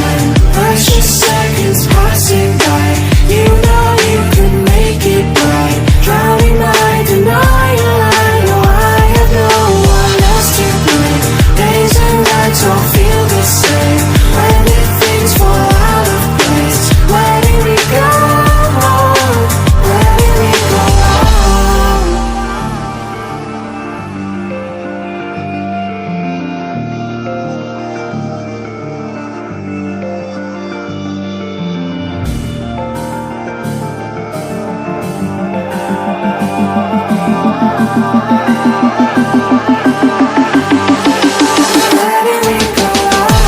time, precious seconds passing by. You know you could make it right, drowning my denial. I know I have no one else to blame. Days and nights all feel the same. When did things fall out of place? Where did we go? Where did we go wrong? Where did we go wrong? Where did we go wrong?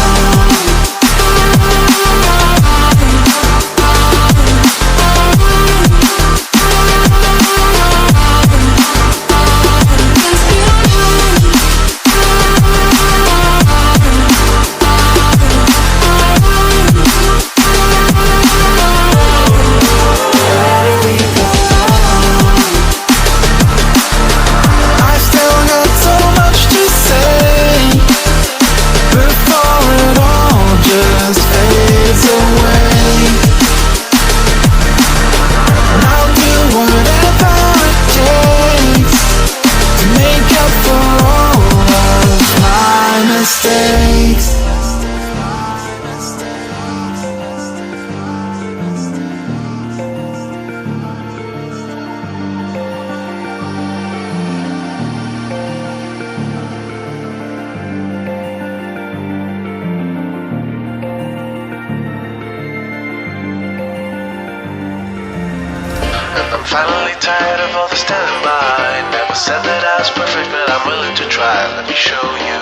I still got so much to say before it all just fades away. And I'll do whatever it takes to make up for all of my mistakes. I'm finally tired of all the standing by. Never said that I was perfect, but I'm willing to try. Let me show you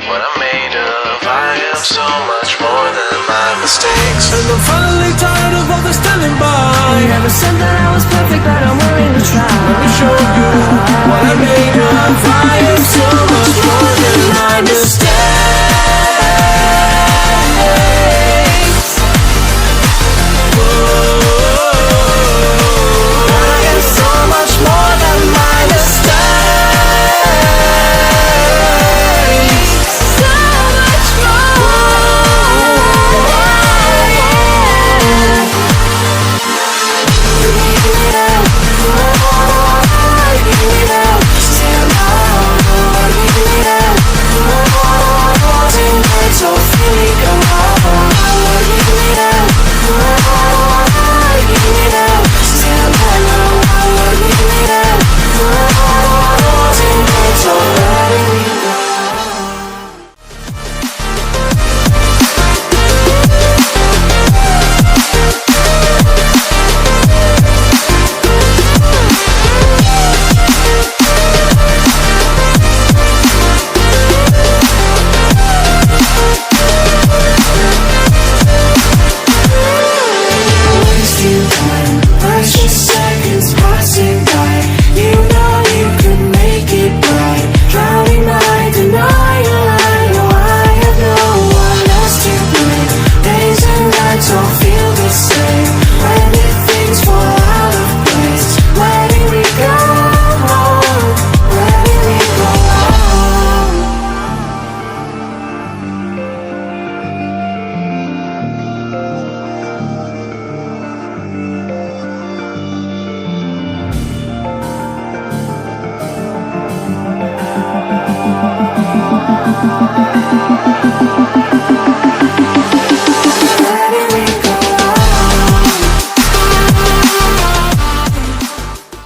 what I'm made of. I am so much more than my mistakes. And I'm finally tired of all the standing by. Never said that I was perfect, but I'm willing to try. Let me show you what I made of. I am so